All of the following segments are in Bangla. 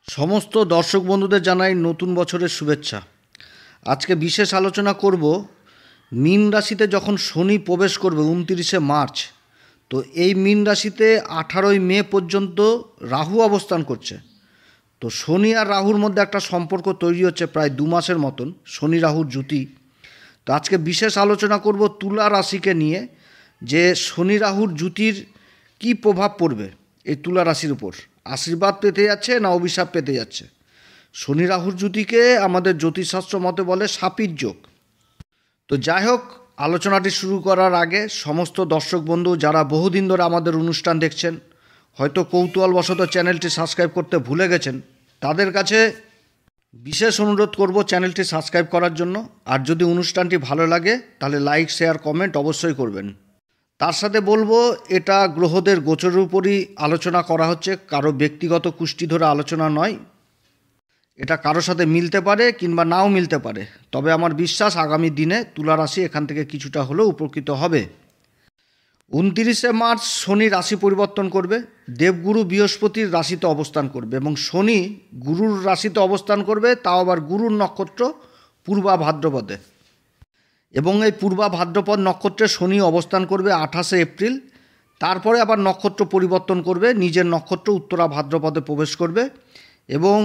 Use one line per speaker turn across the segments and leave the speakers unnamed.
সমস্ত দর্শক বন্ধুদের জানাই নতুন বছরের শুভেচ্ছা। আজকে বিশেষ আলোচনা করব মীন রাশিতে যখন শনি প্রবেশ করবে 29শে মার্চ। তো এই মীন রাশিতে 18ই মে পর্যন্ত রাহু অবস্থান করছে। তো শনি আর রাহুর মধ্যে একটা সম্পর্ক তৈরি হচ্ছে প্রায় 2 মাসের মতন, শনি রাহুর জুতি। তো আজকে বিশেষ আলোচনা করব তুলা রাশিকে নিয়ে, যে শনি রাহুর জুতির কি প্রভাব পড়বে এই তুলা রাশির উপর। আশীর্বাদ পেতে যাচ্ছে না অভিশাপ পেতে যাচ্ছে। শনি রাহুর জুতিকে আমাদের জ্যোতিষশাস্ত্র মতে বলে সাপির যোগ। তো যাই হোক, আলোচনাটি শুরু করার আগে সমস্ত দর্শক বন্ধু যারা বহুদিন ধরে আমাদের অনুষ্ঠান দেখছেন, হয়তো কৌতূহলবশত চ্যানেলটি সাবস্ক্রাইব করতে ভুলে গেছেন, তাদের কাছে বিশেষ অনুরোধ করব চ্যানেলটি সাবস্ক্রাইব করার জন্য। আর যদি অনুষ্ঠানটি ভালো লাগে তাহলে লাইক, শেয়ার, কমেন্ট অবশ্যই করবেন। তার সাথে বলবো, এটা গ্রহদের গোচরের উপরই আলোচনা করা হচ্ছে, কারো ব্যক্তিগত কুষ্টি ধরে আলোচনা নয়। এটা কারো সাথে মিলতে পারে কিংবা নাও মিলতে পারে, তবে আমার বিশ্বাস আগামী দিনে তুলা রাশি এখান থেকে কিছুটা হলেও উপকৃত হবে। 29শে মার্চ শনি রাশি পরিবর্তন করবে, দেবগুরু বৃহস্পতির রাশিতে অবস্থান করবে এবং শনি গুরুর রাশিতে অবস্থান করবে, তাও আবার গুরুর নক্ষত্র পূর্বা ভাদ্রপদে। এবং এই পূর্বা ভাদ্রপদ নক্ষত্রে শনি অবস্থান করবে 28শে এপ্রিল। তারপরে আবার নক্ষত্র পরিবর্তন করবে, নিজের নক্ষত্র উত্তরা ভাদ্রপদে প্রবেশ করবে এবং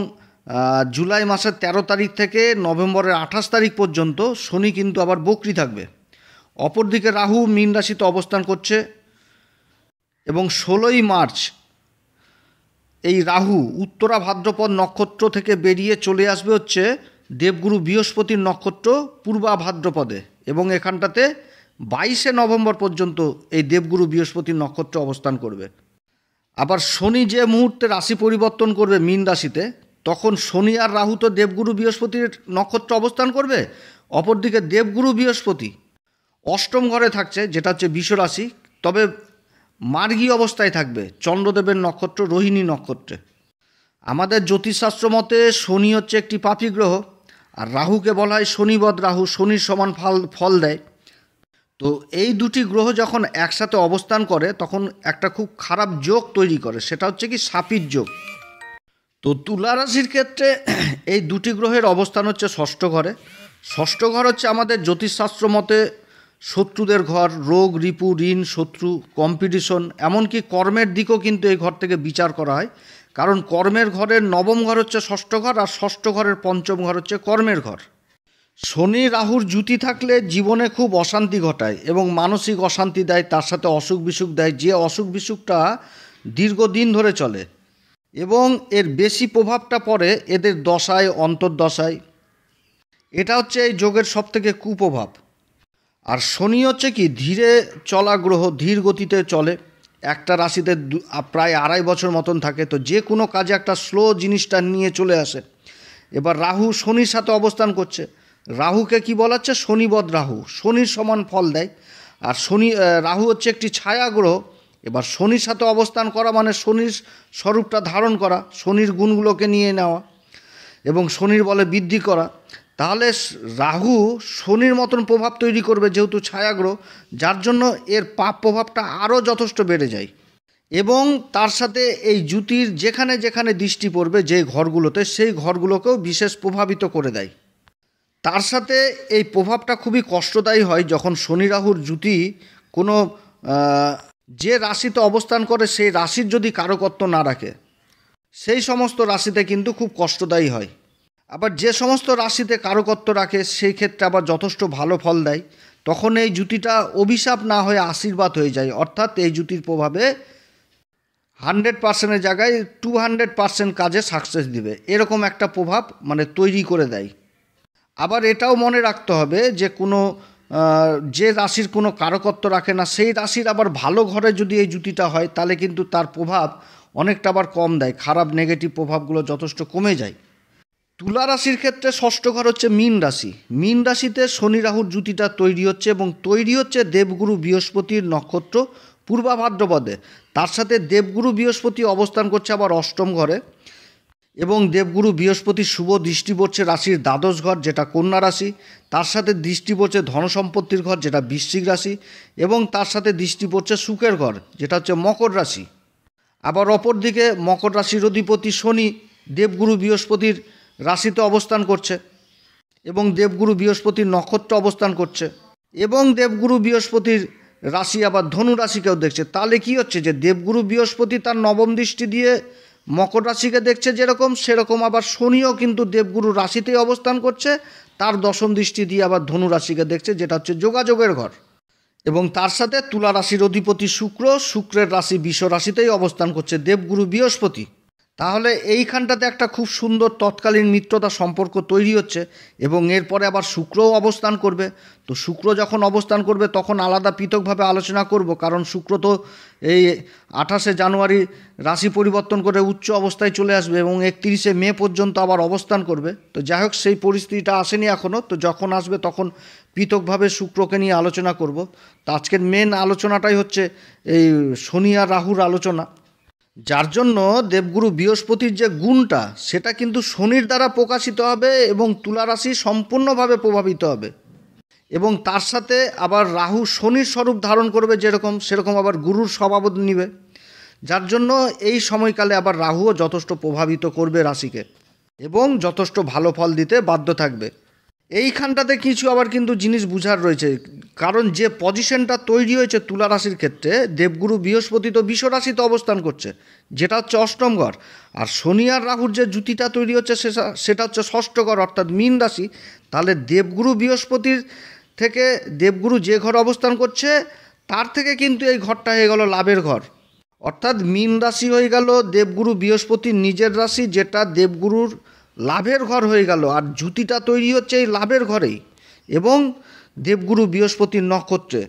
জুলাই মাসের 13 তারিখ থেকে নভেম্বরের 28 তারিখ পর্যন্ত শনি কিন্তু আবার বকরি থাকবে। অপরদিকে রাহু মীন রাশিতে অবস্থান করছে এবং 16ই মার্চ এই রাহু উত্তরা ভাদ্রপদ নক্ষত্র থেকে বেরিয়ে চলে আসবে হচ্ছে দেবগুরু বৃহস্পতির নক্ষত্র পূর্বা ভাদ্রপদে, এবং এখানটাতে 22শে নভেম্বর পর্যন্ত এই দেবগুরু বৃহস্পতির নক্ষত্র অবস্থান করবে। আবার শনি যে মুহূর্তে রাশি পরিবর্তন করবে মীন রাশিতে, তখন শনি আর রাহু তো দেবগুরু বৃহস্পতির নক্ষত্র অবস্থান করবে। অপরদিকে দেবগুরু বৃহস্পতি অষ্টম ঘরে থাকছে, যেটা হচ্ছে বৃষ রাশি, তবে মার্গী অবস্থায় থাকবে চন্দ্রদেবের নক্ষত্র রোহিণী নক্ষত্রে। আমাদের জ্যোতিষশাস্ত্র মতে শনি হচ্ছে একটি পাপী গ্রহ, আর রাহুকে বলা হয় শনিবদ রাহু, শনির সমান ফল দেয়। তো এই দুটি গ্রহ যখন একসাথে অবস্থান করে তখন একটা খুব খারাপ যোগ তৈরি করে, সেটা হচ্ছে কি সাপির যোগ। তো তুলা রাশির ক্ষেত্রে এই দুটি গ্রহের অবস্থান হচ্ছে ষষ্ঠ ঘরে। ষষ্ঠ ঘর হচ্ছে আমাদের জ্যোতিষশাস্ত্র মতে শত্রুদের ঘর, রোগ, রিপু, ঋণ, শত্রু, কম্পিটিশন, এমনকি কর্মের দিকও কিন্তু এই ঘর থেকে বিচার করা হয়। কারণ কর্মের ঘরের নবম ঘর হচ্ছে ষষ্ঠ ঘর, আর ষষ্ঠ ঘরের পঞ্চম ঘর হচ্ছে কর্মের ঘর। শনি রাহুর জুতি থাকলে জীবনে খুব অশান্তি ঘটায় এবং মানসিক অশান্তি দেয়, তার সাথে অসুখ বিসুখ দেয়, যে অসুখ বিসুখটা দীর্ঘদিন ধরে চলে। এবং এর বেশি প্রভাবটা পড়ে এদের দশায়, অন্তর্দশায়। এটা হচ্ছে এই যোগের সবথেকে কুপ্রভাব। আর শনি হচ্ছে কি ধীরে চলা গ্রহ, ধীর গতিতে চলে, একটা রাশিতে প্রায় 2.5 বছর মতন থাকে। তো যে কোনো কাজে একটা স্লো জিনিসটা নিয়ে চলে আসে। এবার রাহু শনির সাথে অবস্থান করছে, রাহুকে কি বলা হচ্ছে শনিবদ রাহু, শনির সমান ফল দেয়। আর রাহু হচ্ছে একটি ছায়া গ্রহ। এবার শনির সাথে অবস্থান করা মানে শনির স্বরূপটা ধারণ করা, শনির গুণগুলোকে নিয়ে নেওয়া এবং শনির বলে বৃদ্ধি করা। তাহলে রাহু শনির মতন প্রভাব তৈরি করবে যেহেতু ছায়াগ্রহ, যার জন্য এর পাপ প্রভাবটা আরও যথেষ্ট বেড়ে যায়। এবং তার সাথে এই জুতির যেখানে যেখানে দৃষ্টি পড়বে যে ঘরগুলোতে, সেই ঘরগুলোকেও বিশেষ প্রভাবিত করে দেয়। তার সাথে এই প্রভাবটা খুবই কষ্টদায়ী হয় যখন শনি রাহুর জুতি কোনো যে রাশিতে অবস্থান করে সেই রাশির যদি কারকত্ব না রাখে, সেই সমস্ত রাশিতে কিন্তু খুব কষ্টদায়ী হয়। আবার যে সমস্ত রাশিতে কারকত্ব রাখে সেই ক্ষেত্রে আবার যথেষ্ট ভালো ফল দেয়। তখন এই জুতিটা অভিশাপ না হয়ে আশীর্বাদ হয়ে যায়, অর্থাৎ এই জুতির প্রভাবে 100%-এর জায়গায় 200% কাজে সাকসেস দিবে, এরকম একটা প্রভাব মানে তৈরি করে দেয়। আবার এটাও মনে রাখতে হবে যে কোনো যে রাশির কোনো কারকত্ব রাখে না সেই রাশির আবার ভালো ঘরে যদি এই জুতিটা হয় তাহলে কিন্তু তার প্রভাব অনেকটা আবার কম দেয়, খারাপ নেগেটিভ প্রভাবগুলো যথেষ্ট কমে যায়। তুলা রাশির ক্ষেত্রে ষষ্ঠ ঘর হচ্ছে মীন রাশি। মীন রাশিতে শনি রাহুর জুতিটা তৈরি হচ্ছে এবং তৈরি হচ্ছে দেবগুরু বৃহস্পতির নক্ষত্র পূর্বা ভাদ্রপদে। তার সাথে দেবগুরু বৃহস্পতি অবস্থান করছে আবার অষ্টম ঘরে, এবং দেবগুরু বৃহস্পতির শুভ দৃষ্টি পড়ছে রাশির দ্বাদশ ঘর, যেটা কন্যা রাশি। তার সাথে দৃষ্টি পড়ছে ধনসম্পত্তির ঘর, যেটা বৃশ্চিক রাশি, এবং তার সাথে দৃষ্টি পড়ছে সুখের ঘর, যেটা হচ্ছে মকর রাশি। আবার অপরদিকে মকর রাশির অধিপতি শনি দেবগুরু বৃহস্পতির রাশিতে অবস্থান করছে এবং দেবগুরু বৃহস্পতির নক্ষত্র অবস্থান করছে এবং দেবগুরু বৃহস্পতির রাশি আবার ধনু রাশিকেও দেখছে। তাহলে কি হচ্ছে যে দেবগুরু বৃহস্পতি তার নবম দৃষ্টি দিয়ে মকর রাশিকে দেখছে যেরকম, সেরকম আবার শনিও কিন্তু দেবগুরু রাশিতেই অবস্থান করছে, তার দশম দৃষ্টি দিয়ে আবার ধনু রাশিকে দেখছে, যেটা হচ্ছে যোগাযোগের ঘর। এবং তার সাথে তুলা রাশির অধিপতি শুক্র, শুক্রের রাশি বৃষ রাশিতেই অবস্থান করছে দেবগুরু বৃহস্পতি। তাহলে এইখানটাতে একটা খুব সুন্দর তৎকালীন মিত্রতা সম্পর্ক তৈরি হচ্ছে এবং এরপরে আবার শুক্রও অবস্থান করবে। তো শুক্র যখন অবস্থান করবে তখন আলাদা পৃথকভাবে আলোচনা করব, কারণ শুক্র তো এই 28শে জানুয়ারি রাশি পরিবর্তন করে উচ্চ অবস্থায় চলে আসবে এবং 31শে মে পর্যন্ত আবার অবস্থান করবে। তো যাই হোক, সেই পরিস্থিতিটা আসেনি এখনও, তো যখন আসবে তখন পৃথকভাবে শুক্রকে নিয়ে আলোচনা করব। তো আজকের মেন আলোচনাটাই হচ্ছে এই শনি আর রাহুর আলোচনা, যার জন্য দেবগুরু বৃহস্পতির যে গুণটা সেটা কিন্তু শনির দ্বারা প্রকাশিত হবে এবং তুলা রাশি সম্পূর্ণভাবে প্রভাবিত হবে। এবং তার সাথে আবার রাহু শনির স্বরূপ ধারণ করবে যেরকম, সেরকম আবার গুরুর স্বভাব নিবে, যার জন্য এই সময়কালে আবার রাহুও যথেষ্ট প্রভাবিত করবে রাশিকে এবং যথেষ্ট ভালো ফল দিতে বাধ্য থাকবে। এইখানটাতে কিছু আবার কিন্তু জিনিস বুঝার রয়েছে, কারণ যে পজিশনটা তৈরি হয়েছে তুলা রাশির ক্ষেত্রে, দেবগুরু বৃহস্পতি তো বৃষ রাশিতে অবস্থান করছে, যেটা হচ্ছে অষ্টম ঘর, আর শনি আর রাহুর যে জুতিটা তৈরি হচ্ছে সেটা হচ্ছে ষষ্ঠ ঘর অর্থাৎ মীন রাশি। তাহলে দেবগুরু বৃহস্পতির থেকে দেবগুরু যে ঘর অবস্থান করছে তার থেকে কিন্তু এই ঘরটা হয়ে গেল লাভের ঘর, অর্থাৎ মীন রাশি হয়ে গেল দেবগুরু বৃহস্পতির নিজের রাশি, যেটা দেবগুরুর লাভের ঘর হয়ে গেল, আর জুতিটা তৈরি হচ্ছে এই লাভের ঘরেই এবং দেবগুরু বৃহস্পতির নক্ষত্রে।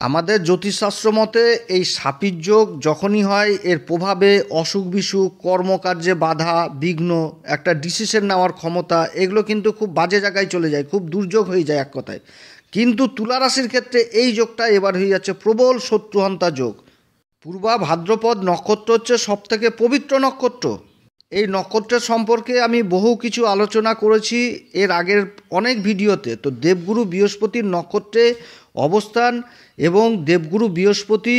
আমাদের জ্যোতিষশাস্ত্র মতে এই সাপির যোগ যখনই হয় এর প্রভাবে অসুখ বিসুখ, কর্মকার্যে বাধা বিঘ্ন, একটা ডিসিশন নেওয়ার ক্ষমতা, এগুলো কিন্তু খুব বাজে জায়গায় চলে যায়, খুব দুর্যোগ হয়ে যায় এক কথায়। কিন্তু তুলা রাশির ক্ষেত্রে এই যোগটা এবার হয়ে যাচ্ছে প্রবল শত্রুহন্তা যোগ। পূর্বা ভাদ্রপদ নক্ষত্র হচ্ছে সবথেকে পবিত্র নক্ষত্র। এই নক্ষত্রের সম্পর্কে আমি বহু কিছু আলোচনা করেছি এর আগের অনেক ভিডিওতে। তো দেবগুরু বৃহস্পতির নক্ষত্রে অবস্থান এবং দেবগুরু বৃহস্পতি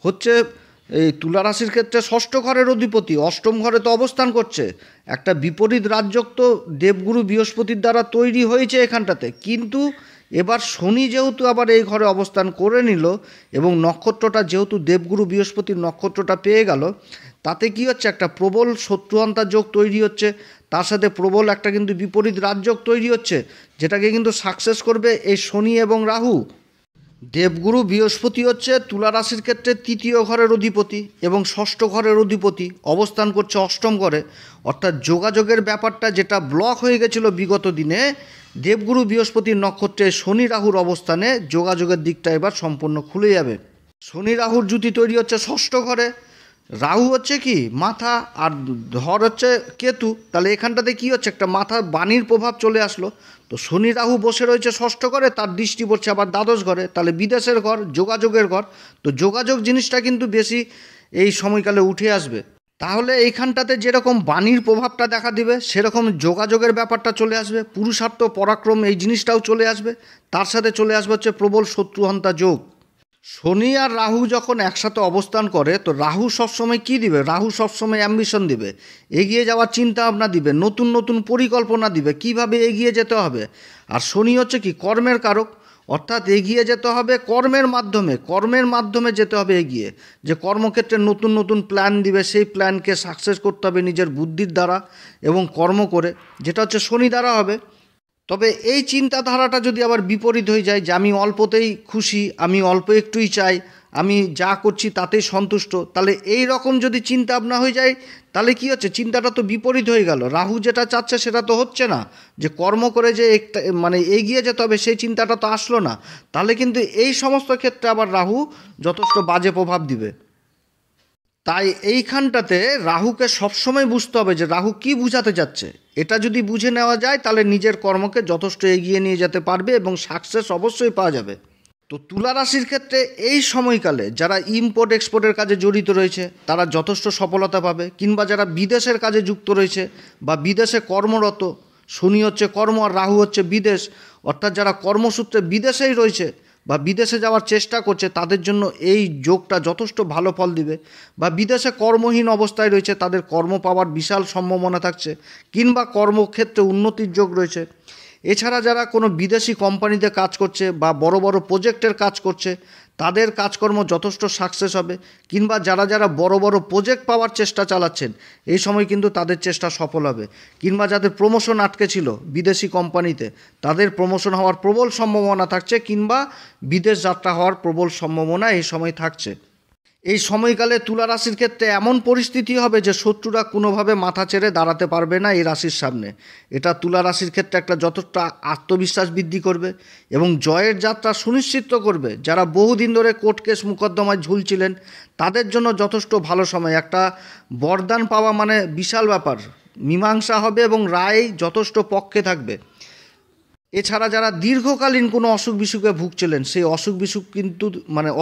হচ্ছে এই তুলা রাশির ক্ষেত্রে ষষ্ঠ ঘরের অধিপতি, অষ্টম ঘরে তো অবস্থান করছে। একটা বিপরীত রাজযোগ তো দেবগুরু বৃহস্পতির দ্বারা তৈরি হয়েছে এখানটাতে, কিন্তু এবার শনি যেহেতু আবার এই ঘরে অবস্থান করে নিল এবং নক্ষত্রটা যেহেতু দেবগুরু বৃহস্পতির নক্ষত্রটা পেয়ে গেল, তাতে কি হচ্ছে একটা প্রবল শত্রুহন্তা যোগ তৈরি হচ্ছে, তার সাথে প্রবল একটা কিন্তু বিপরীত রাজযোগ তৈরি হচ্ছে, যেটাকে কিন্তু সাকসেস করবে এই শনি এবং রাহু। দেবগুরু বৃহস্পতি হচ্ছে তুলা রাশির ক্ষেত্রে তৃতীয় ঘরের অধিপতি এবং ষষ্ঠ ঘরের অধিপতি, অবস্থান করছে অষ্টম ঘরে, অর্থাৎ যোগাযোগের ব্যাপারটা যেটা ব্লক হয়ে গেছিল বিগত দিনে, দেবগুরু বৃহস্পতির নক্ষত্রে শনি রাহুর অবস্থানে যোগাযোগের দিকটা এবার সম্পূর্ণ খুলে যাবে। শনি রাহুর জুতি তৈরি হচ্ছে ষষ্ঠ ঘরে, রাহু হচ্ছে কি মাথা আর ধর হচ্ছে কেতু, তাহলে এখানটাতে কি হচ্ছে একটা মাথার বাণীর প্রভাব চলে আসলো। তো শনি রাহু বসে রয়েছে ষষ্ঠ ঘরে, তার দৃষ্টি পড়ছে আবার দ্বাদশ ঘরে, তাহলে বিদেশের ঘর, যোগাযোগের ঘর। তো যোগাযোগ জিনিসটা কিন্তু বেশি এই সময়কালে উঠে আসবে। তাহলে এইখানটাতে যেরকম বাণীর প্রভাবটা দেখা দিবে, সেরকম যোগাযোগের ব্যাপারটা চলে আসবে, পুরুষার্থ পরাক্রম এই জিনিসটাও চলে আসবে, তার সাথে চলে আসবে হচ্ছে প্রবল শত্রুহন্তা যোগ। শনি আর রাহু যখন একসাথে অবস্থান করে তো রাহু সবসময় কী দিবে, রাহু সবসময় অ্যাম্বিশন দিবে, এগিয়ে যাওয়ার চিন্তা ভাবনা দিবে, নতুন নতুন পরিকল্পনা দিবে কিভাবে এগিয়ে যেতে হবে। আর শনি হচ্ছে কি কর্মের কারক, অর্থাৎ এগিয়ে যেতে হবে কর্মের মাধ্যমে যেতে হবে এগিয়ে, যে কর্মক্ষেত্রে নতুন নতুন প্ল্যান দিবে, সেই প্ল্যানকে সাকসেস করতে হবে নিজের বুদ্ধির দ্বারা এবং কর্ম করে, যেটা হচ্ছে শনি দ্বারা হবে। তবে এই চিন্তাধারাটা যদি আবার বিপরীত হয়ে যায়, যে আমি অল্পতেই খুশি, আমি অল্প একটুই চাই, আমি যা করছি তাতেই সন্তুষ্ট, তাহলে এই রকম যদি চিন্তা ভাবনা হয়ে যায়, তাহলে কি হচ্ছে চিন্তাটা তো বিপরীত হয়ে গেল, রাহু যেটা চাচ্ছে সেটা তো হচ্ছে না, যে কর্ম করে যে একটা মানে এগিয়ে যেতে হবে সেই চিন্তাটা তো আসলো না। তাহলে কিন্তু এই সমস্ত ক্ষেত্রে আবার রাহু যথেষ্ট বাজে প্রভাব দিবে। তাই এইখানটাতে রাহুকে সবসময় বুঝতে হবে যে রাহু কি বুঝাতে যাচ্ছে। এটা যদি বুঝে নেওয়া যায় তাহলে নিজের কর্মকে যথেষ্ট এগিয়ে নিয়ে যেতে পারবে এবং সাকসেস অবশ্যই পাওয়া যাবে। তো তুলা রাশির ক্ষেত্রে এই সময়কালে যারা ইম্পোর্ট এক্সপোর্টের কাজে জড়িত রয়েছে তারা যথেষ্ট সফলতা পাবে, কিংবা যারা বিদেশের কাজে যুক্ত রয়েছে বা বিদেশে কর্মরত, শনি হচ্ছে কর্ম আর রাহু হচ্ছে বিদেশ, অর্থাৎ যারা কর্মসূত্রে বিদেশেই রয়েছে বা বিদেশে যাওয়ার চেষ্টা করছে তাদের জন্য এই যোগটা যথেষ্ট ভালো ফল দিবে। বা বিদেশে কর্মহীন অবস্থায় রয়েছে তাদের কর্ম পাওয়ার বিশাল সম্ভাবনা থাকছে, কিংবা কর্মক্ষেত্রে উন্নতির যোগ রয়েছে। এছাড়া যারা কোনো বিদেশি কোম্পানিতে কাজ করছে বা বড় বড় প্রজেক্টের কাজ করছে তাদের কাজকর্ম যথেষ্ট সাকসেস হবে, কিংবা যারা যারা বড় বড় প্রজেক্ট পাওয়ার চেষ্টা চালাচ্ছেন এই সময় কিন্তু তাদের চেষ্টা সফল হবে, কিংবা যাদের প্রমোশন আটকে ছিল বিদেশি কোম্পানিতে তাদের প্রমোশন হওয়ার প্রবল সম্ভাবনা থাকছে, কিংবা বিদেশ যাত্রা হওয়ার প্রবল সম্ভাবনা এই সময় থাকছে। এই সময়কালে তুলা রাশির ক্ষেত্রে এমন পরিস্থিতি হবে যে শত্রুরা কোনোভাবে মাথা ছেড়ে দাঁড়াতে পারবে না এই রাশির সামনে। এটা তুলা রাশির ক্ষেত্রে একটা যথেষ্ট আত্মবিশ্বাস বৃদ্ধি করবে এবং জয়ের যাত্রা সুনিশ্চিত করবে। যারা বহুদিন ধরে কোর্ট কেস মোকদ্দমায় ঝুলছিলেন তাদের জন্য যথেষ্ট ভালো সময়। একটা বরদান পাওয়া মানে বিশাল ব্যাপার, মীমাংসা হবে এবং রায় যথেষ্ট পক্ষে থাকবে। এছাড়া যারা দীর্ঘকালীন কোনো অসুখ বিসুখে ভুগছিলেন সেই অসুখ বিসুখ কিন্তু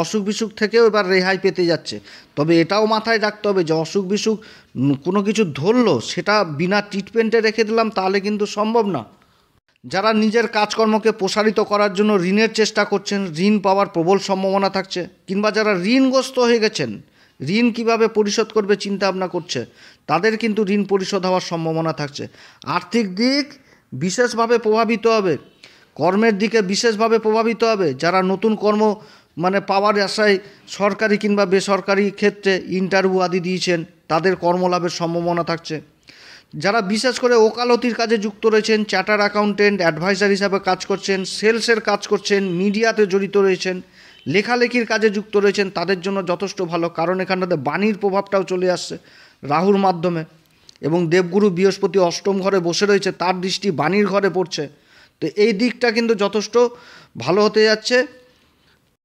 অসুখ বিসুখ থেকেও এবার রেহাই পেতে যাচ্ছে। তবে এটাও মাথায় রাখতে হবে যে অসুখ বিসুখ কোনো কিছু ধরলো সেটা বিনা ট্রিটমেন্টে রেখে দিলাম তাহলে কিন্তু সম্ভব না। যারা নিজের কাজকর্মকে প্রসারিত করার জন্য ঋণের চেষ্টা করছেন ঋণ পাওয়ার প্রবল সম্ভাবনা থাকছে, কিংবা যারা ঋণগ্রস্ত হয়ে গেছেন ঋণ কিভাবে পরিশোধ করবে চিন্তা ভাবনা করছে তাদের কিন্তু ঋণ পরিশোধ হওয়ার সম্ভাবনা থাকছে। আর্থিক দিক বিশেষভাবে প্রভাবিত হবে, কর্মের দিকে বিশেষভাবে প্রভাবিত হবে। যারা নতুন কর্ম পাওয়ার আশায় সরকারি কিংবা বেসরকারি ক্ষেত্রে ইন্টারভিউ আদি দিয়েছেন তাদের কর্মলাভের সম্ভাবনা থাকছে। যারা বিশেষ করে ওকালতির কাজে যুক্ত রয়েছেন, চার্টার অ্যাকাউন্টেন্ট, অ্যাডভাইজার হিসাবে কাজ করছেন, সেলসের কাজ করছেন, মিডিয়াতে জড়িত রয়েছেন, লেখালেখির কাজে যুক্ত রয়েছেন তাদের জন্য যথেষ্ট ভালো। কারণ এখানটাতে বাণীর প্রভাবটাও চলে আসছে রাহুর মাধ্যমে, এবং দেবগুরু বৃহস্পতি অষ্টম ঘরে বসে রয়েছে, তার দৃষ্টি বাণীর ঘরে পড়ছে। তো এই দিকটা কিন্তু যথেষ্ট ভালো হতে যাচ্ছে।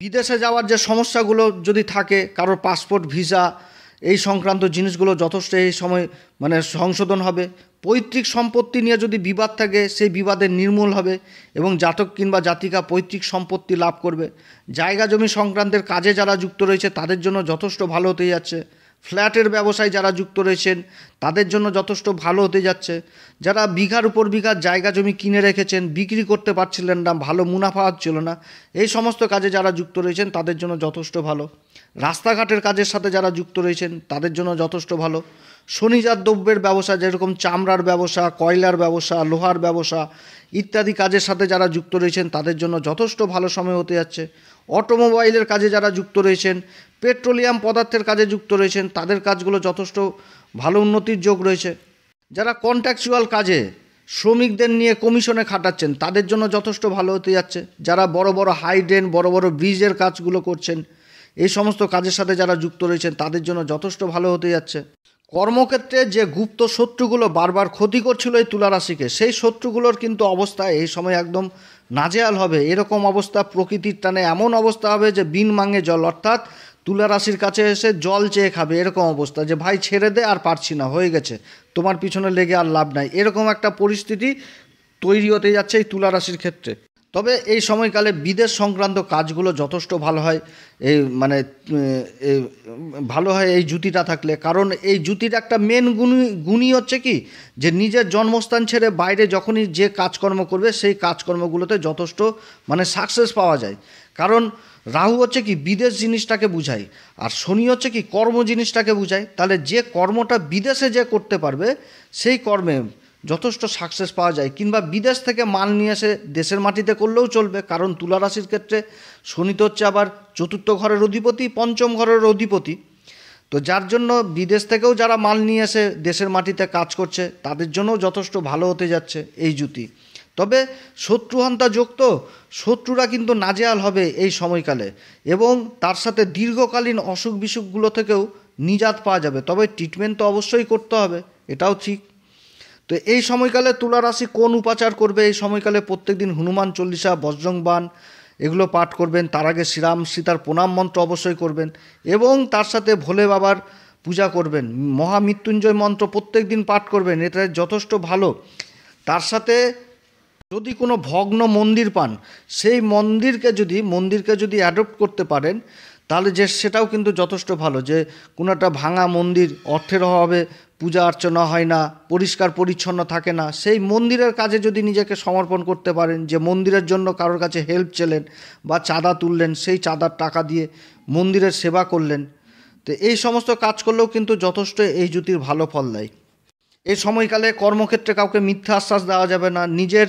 বিদেশে যাওয়ার যে সমস্যাগুলো যদি থাকে, কারোর পাসপোর্ট ভিসা এই সংক্রান্ত জিনিসগুলো যথেষ্ট এই সময় সংশোধন হবে। পৈতৃক সম্পত্তি নিয়ে যদি বিবাদ থাকে সেই বিবাদের নির্মূল হবে এবং জাতক কিংবা জাতিকা পৈতৃক সম্পত্তি লাভ করবে। জায়গা জমি সংক্রান্তের কাজে যারা যুক্ত রয়েছে তাদের জন্য যথেষ্ট ভালো হতে যাচ্ছে। ফ্ল্যাটের ব্যবসায় যারা যুক্ত রয়েছেন তাদের জন্য যথেষ্ট ভালো হতে যাচ্ছে। যারা বিঘার উপর বিঘা জায়গা জমি কিনে রেখেছেন বিক্রি করতে পারছিলেন না, ভালো মুনাফা হচ্ছিল না, এই সমস্ত কাজে যারা যুক্ত রয়েছেন তাদের জন্য যথেষ্ট ভালো। রাস্তাঘাটের কাজের সাথে যারা যুক্ত রয়েছেন তাদের জন্য যথেষ্ট ভালো। শনিজাত দ্রব্যের ব্যবসা যেরকম চামড়ার ব্যবসা, কয়লার ব্যবসা, লোহার ব্যবসা ইত্যাদি কাজের সাথে যারা যুক্ত রয়েছেন তাদের জন্য যথেষ্ট ভালো সময় হতে যাচ্ছে। অটোমোবাইলের কাজে যারা যুক্ত রয়েছেন, পেট্রোলিয়াম পদার্থের কাজে যুক্ত রয়েছেন তাদের কাজগুলো যথেষ্ট ভালো উন্নতির যোগ রয়েছে। যারা কন্ট্রাকচুয়াল কাজে শ্রমিকদের নিয়ে কমিশনে খাটাচ্ছেন তাদের জন্য যথেষ্ট ভালো হতে যাচ্ছে। যারা বড় বড় হাইড্রেন, বড় বড় ব্রিজের কাজগুলো করছেন এই সমস্ত কাজের সাথে যারা যুক্ত রয়েছেন তাদের জন্য যথেষ্ট ভালো হতে যাচ্ছে। কর্মক্ষেত্রে যে গুপ্ত শত্রুগুলো বারবার ক্ষতি করছিল এই তুলা রাশিকে, সেই শত্রুগুলোর কিন্তু অবস্থা এই সময় একদম নাজেহাল হবে। এরকম অবস্থা প্রকৃতির টানে এমন অবস্থা হবে যে বিন মাঙে জল, অর্থাৎ তুলা রাশির কাছে এসে জল চেয়ে খাবে এরকম অবস্থা, যে ভাই ছেড়ে দে আর পারছি না, হয়ে গেছে, তোমার পিছনে লেগে আর লাভ নাই, এরকম একটা পরিস্থিতি তৈরি হতে যাচ্ছে এই তুলা রাশির ক্ষেত্রে। তবে এই সময়কালে বিদেশ সংক্রান্ত কাজগুলো যথেষ্ট ভালো হয়, ভালো হয় এই জুতিটা থাকলে। কারণ এই জুতির একটা মেন গুণই হচ্ছে কি, যে নিজের জন্মস্থান ছেড়ে বাইরে যখনই যে কাজকর্ম করবে সেই কাজকর্মগুলোতে যথেষ্ট সাকসেস পাওয়া যায়। কারণ রাহু হচ্ছে কি বিদেশ জিনিসটাকে বুঝায়, আর শনি হচ্ছে কি কর্ম জিনিসটাকে বুঝায়। তাহলে যে কর্মটা বিদেশে যে করতে পারবে সেই কর্মে যথেষ্ট সাকসেস পাওয়া যায়। কিংবা বিদেশ থেকে মাল নিয়ে এসে দেশের মাটিতে করলেও চলবে, কারণ তুলা রাশির ক্ষেত্রে শনি তো হচ্ছে আবার চতুর্থ ঘরের অধিপতি, পঞ্চম ঘরের অধিপতি। তো যার জন্য বিদেশ থেকেও যারা মাল নিয়ে এসে দেশের মাটিতে কাজ করছে তাদের জন্যও যথেষ্ট ভালো হতে যাচ্ছে এই জুতি। তবে শত্রুহন্তা যোগ, তো শত্রুরা কিন্তু নাজেহাল হবে এই সময়কালে, এবং তার সাথে দীর্ঘকালীন অসুখ বিসুখগুলো থেকেও নিজাত পাওয়া যাবে। তবে ট্রিটমেন্ট তো অবশ্যই করতে হবে, এটাও ঠিক। তো এই সময়কালে তুলা রাশি কোন উপাচার করবে? এই সময়কালে প্রত্যেক দিন হনুমান চল্লিশা, বজরং বাণ এগুলো পাঠ করবেন। তার আগে শ্রীরাম সীতার প্রণাম মন্ত্র অবশ্যই করবেন, এবং তার সাথে ভোলে বাবার পূজা করবেন। মহামৃত্যুঞ্জয় মন্ত্র প্রত্যেক দিন পাঠ করবেন, এটা যথেষ্ট ভালো। তার সাথে যদি কোনো ভগ্ন মন্দির পান সেই মন্দিরকে যদি অ্যাডপ্ট করতে পারেন তাহলে সেটাও কিন্তু যথেষ্ট ভালো। যে কোনো একটা ভাঙা মন্দির অর্থের অভাবে পূজা অর্চনা হয় না, পরিষ্কার পরিচ্ছন্ন থাকে না, সেই মন্দিরের কাজে যদি নিজেকে সমর্পণ করতে পারেন, যে মন্দিরের জন্য কারোর কাছে হেল্প চেলেন বা চাঁদা তুললেন, সেই চাঁদার টাকা দিয়ে মন্দিরের সেবা করলেন, তো এই সমস্ত কাজ করলেও কিন্তু যথেষ্ট এই জ্যোতির ভালো ফল দেয়। এই সময়কালে কর্মক্ষেত্রে কাউকে মিথ্যা আশ্বাস দেওয়া যাবে না, নিজের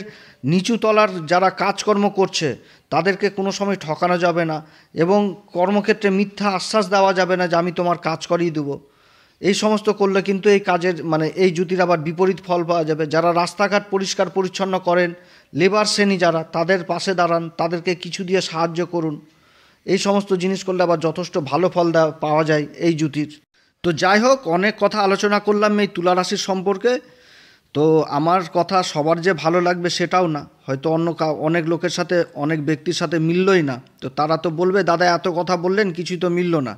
নিচু তলার যারা কাজকর্ম করছে তাদেরকে কোনো সময় ঠকানো যাবে না, এবং কর্মক্ষেত্রে মিথ্যা আশ্বাস দেওয়া যাবে না যে আমি তোমার কাজ করিয়ে দেবো। এই সমস্ত করলে কিন্তু এই কাজের এই জ্যোতির আবার বিপরীত ফল পাওয়া যাবে। যারা রাস্তাঘাট পরিষ্কার পরিচ্ছন্ন করেন, লেবার শ্রেণী যারা, তাদের পাশে দাঁড়ান, তাদেরকে কিছু দিয়ে সাহায্য করুন। এই সমস্ত জিনিস করলে আবার যথেষ্ট ভালো ফল পাওয়া যায় এই জ্যোতির। তো যাই হোক, অনেক কথা আলোচনা করলাম এই তুলা রাশির সম্পর্কে। তো আমার কথা সবার যে ভালো লাগবে সেটাও না, হয়তো অনেক লোকের সাথে, অনেক ব্যক্তির সাথে মিললই না, তো তারা তো বলবে দাদা এত কথা বললেন কিছুই তো মিলল না।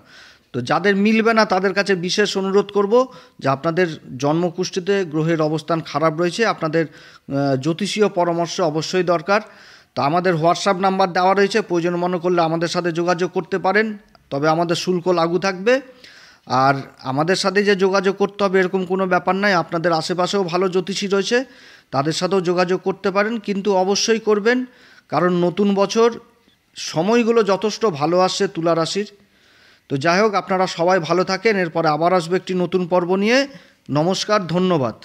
তো যাদের মিলবে না তাদের কাছে বিশেষ অনুরোধ করব যে আপনাদের জন্মকুষ্ঠিতে গ্রহের অবস্থান খারাপ রয়েছে, আপনাদের জ্যোতিষীয় পরামর্শ অবশ্যই দরকার। তো আমাদের হোয়াটসঅ্যাপ নাম্বার দেওয়া রয়েছে, প্রয়োজন মনে করলে আমাদের সাথে যোগাযোগ করতে পারেন, তবে আমাদের শুল্ক লাগু থাকবে। আর আমাদের সাথে যে যোগাযোগ করতে হবে এরকম কোনো ব্যাপার নাই, আপনাদের আশেপাশেও ভালো জ্যোতিষী রয়েছে, তাদের সাথেও যোগাযোগ করতে পারেন, কিন্তু অবশ্যই করবেন, কারণ নতুন বছর সময়গুলো যথেষ্ট ভালো আসছে তুলা রাশির। তো যাই হোক, আপনারা সবাই ভালো থাকেন, এরপরে আবার আসবে একটি নতুন পর্ব নিয়ে। নমস্কার, ধন্যবাদ।